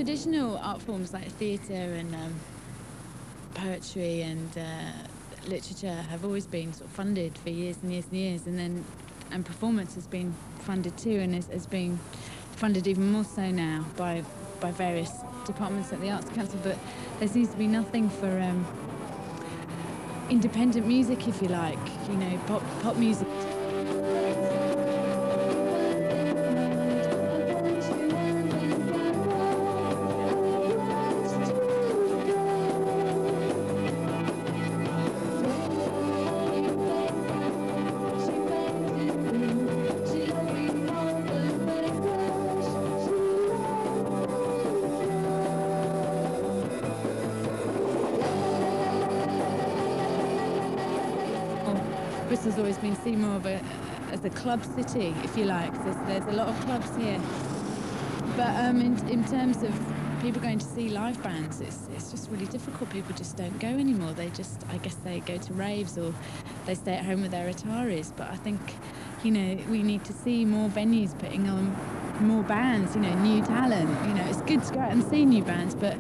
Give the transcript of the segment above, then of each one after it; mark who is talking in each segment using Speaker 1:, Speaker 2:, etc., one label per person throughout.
Speaker 1: traditional art forms like theatre and poetry and literature have always been sort of funded for years and years and years, and performance has been funded too, and is being funded even more so now by various departments at the Arts Council. But there seems to be nothing for independent music, if you like, you know, pop music. Bristol's always been seen more of as a club city, if you like. There's a lot of clubs here. But in terms of people going to see live bands, it's just really difficult. People just don't go anymore. I guess they go to raves or they stay at home with their Ataris. But I think, you know, we need to see more venues putting on more bands, you know, new talent. You know, it's good to go out and see new bands, but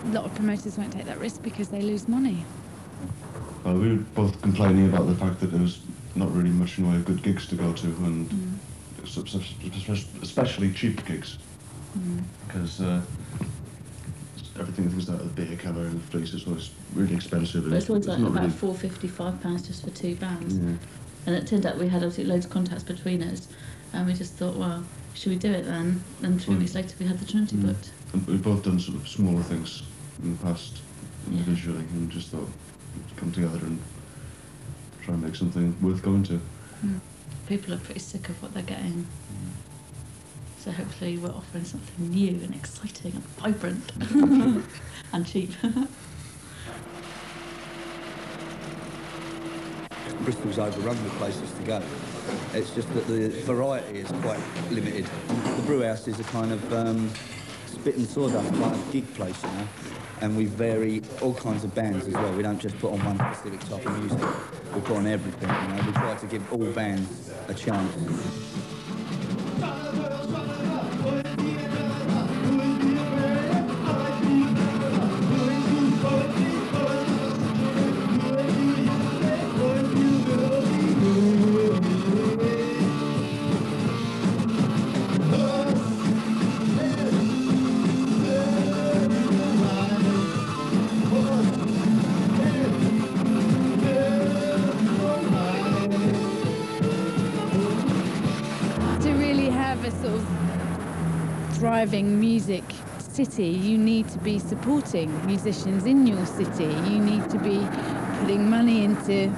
Speaker 1: a lot of promoters won't take that risk because they lose money.
Speaker 2: Well, we were both complaining about the fact that there was not really much in the way of good gigs to go to, and especially cheap gigs, because everything was out of the beer cellar and the places was really expensive.
Speaker 3: But it's always like about really... £4.55 just for two bands. Yeah. And it turned out we had obviously loads of contacts between us, and we just thought, well, should we do it then? And 3 weeks later we had the Trinity booked.
Speaker 2: And we've both done sort of smaller things in the past individually, and just thought we'd come together and try and make something worth going to.
Speaker 3: People are pretty sick of what they're getting. So hopefully we're offering something new and exciting and vibrant and cheap.
Speaker 4: Bristol's overrun with places to go. It's just that the variety is quite limited. The Brewhouse is a kind of spit and sawdust kind of gig place, you know, and we vary all kinds of bands as well. We don't just put on one specific type of music. We put on everything, you know. We try to give all bands a chance.
Speaker 1: Thriving music city, you need to be supporting musicians in your city. You need to be putting money into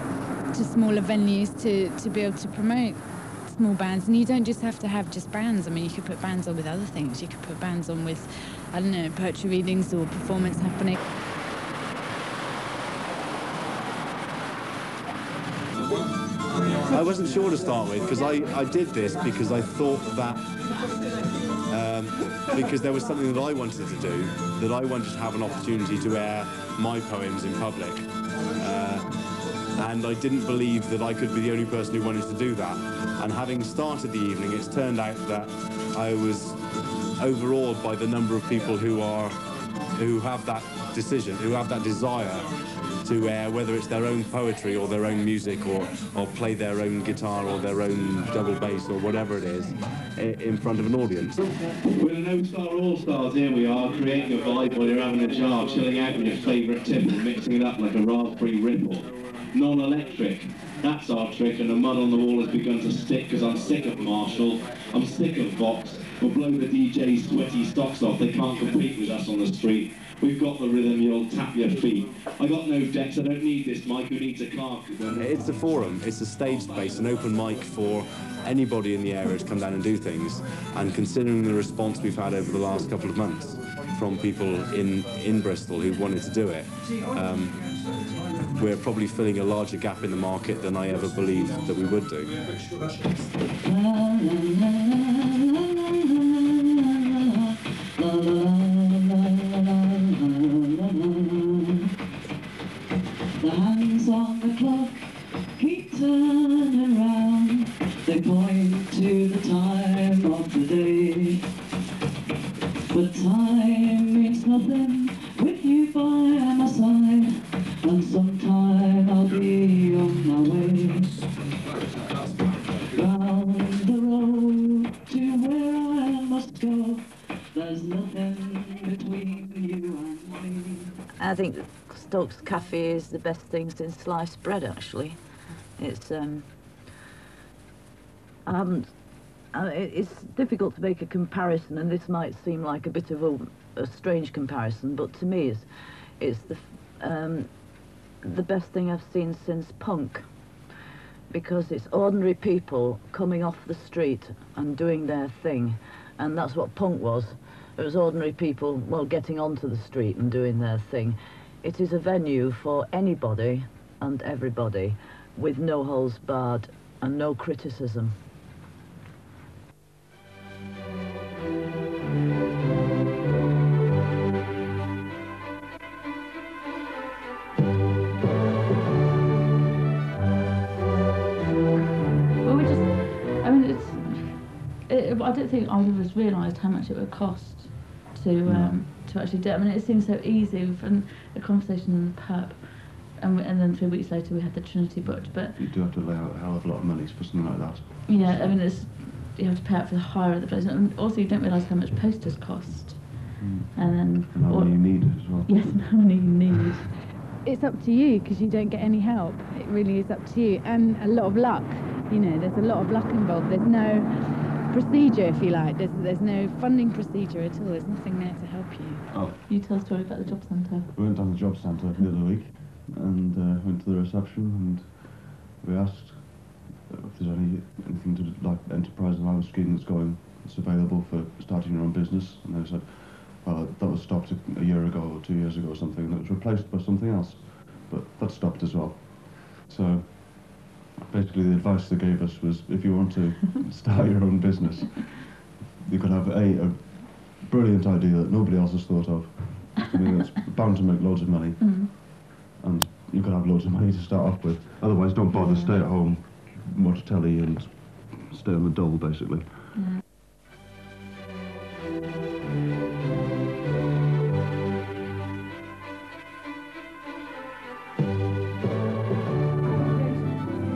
Speaker 1: smaller venues to be able to promote small bands. And you don't just have to have just bands. I mean, you could put bands on with other things. You could put bands on with, I don't know, poetry readings or performance happening.
Speaker 5: I wasn't sure to start with, because I did this because I thought that because there was something that I wanted to do, that I wanted to have an opportunity to air my poems in public. And I didn't believe that I could be the only person who wanted to do that. And having started the evening, it's turned out that I was overawed by the number of people who have that decision, who have that desire to air, whether it's their own poetry or their own music, or play their own guitar or their own double bass or whatever it is, in front of an audience.
Speaker 6: We're an O-Star All-Stars, here we are, creating a vibe while you're having a jar, chilling out with your favourite tipple, mixing it up like a raspberry ripple. Non-electric, that's our trick, and the mud on the wall has begun to stick because I'm sick of Marshall, I'm sick of Vox. We'll blow the DJ's sweaty socks off, they can't compete with us on the street. We've got the rhythm, you'll tap your feet. I got no decks, I don't need this mic, who needs a car?
Speaker 5: It's a forum, it's a stage space, an open mic for anybody in the area to come down and do things. And considering the response we've had over the last couple of months from people in Bristol who've wanted to do it, we're probably filling a larger gap in the market than I ever believed that we would do.
Speaker 7: The hands on the clock keep turning round. They point to the time of the day. But time with you by my side, and sometime I'll be on my way. Round the road to where I must go, there's nothing between you and me.
Speaker 8: I think Stokes Cafe is the best thing since sliced bread, actually. It's it's difficult to make a comparison, and this might seem like a bit of a strange comparison, but to me it's the best thing I've seen since punk, because it's ordinary people coming off the street and doing their thing, and that's what punk was. It was ordinary people, well, getting onto the street and doing their thing. It is a venue for anybody and everybody, with no holds barred and no criticism.
Speaker 3: I don't think either of us realised how much it would cost to actually do it. I mean, it seemed so easy from a conversation in the pub, and then 3 weeks later we had the Trinity booked. But
Speaker 2: you do have to lay out a hell of a lot of money for something like that.
Speaker 3: Yeah, I mean, you have to pay out for the hire of the place, and also you don't realise how much posters cost. And then
Speaker 2: how many you need as well.
Speaker 3: Yes, and how many you need.
Speaker 1: It's up to you, because you don't get any help. It really is up to you, and a lot of luck. You know, there's a lot of luck involved. There's no procedure, if you like. There's no funding procedure at all. There's nothing there to help you.
Speaker 2: Oh.
Speaker 3: You tell a story about the job centre.
Speaker 2: We went down the job centre the other week and went to the reception, and we asked if there's anything to like enterprise and live scheme that's available for starting your own business, and they said, well, that was stopped a year ago or 2 years ago or something, and it was replaced by something else, but that stopped as well. So basically the advice they gave us was, if you want to start your own business, you could have a brilliant idea that nobody else has thought of, something that's bound to make loads of money, and you could have loads of money to start off with. Otherwise, don't bother, stay at home, watch telly and stay on the dole, basically.
Speaker 3: Yeah.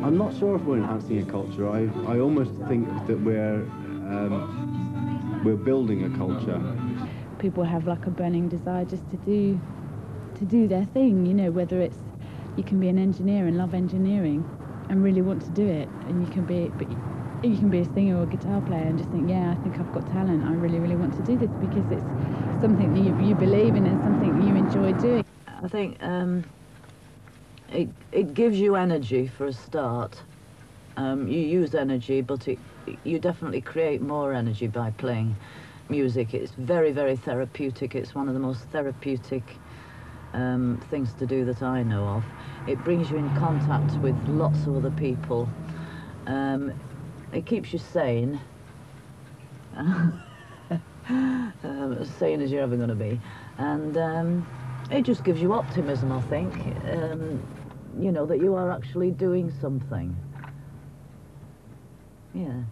Speaker 5: I'm not sure if we're enhancing a culture. I almost think that we're building a culture.
Speaker 1: People have like a burning desire just to do their thing, you know, whether it's, you can be an engineer and love engineering and really want to do it, and you can be a singer or a guitar player and just think, yeah, I think I've got talent, I really, really want to do this, because it's something that you believe in and something you enjoy doing.
Speaker 8: I think it gives you energy for a start. You use energy, but you definitely create more energy by playing music. It's very, very therapeutic. It's one of the most therapeutic things to do that I know of. It brings you in contact with lots of other people. It keeps you sane. As sane as you're ever going to be. And it just gives you optimism, I think. You know, that you are actually doing something. Yeah.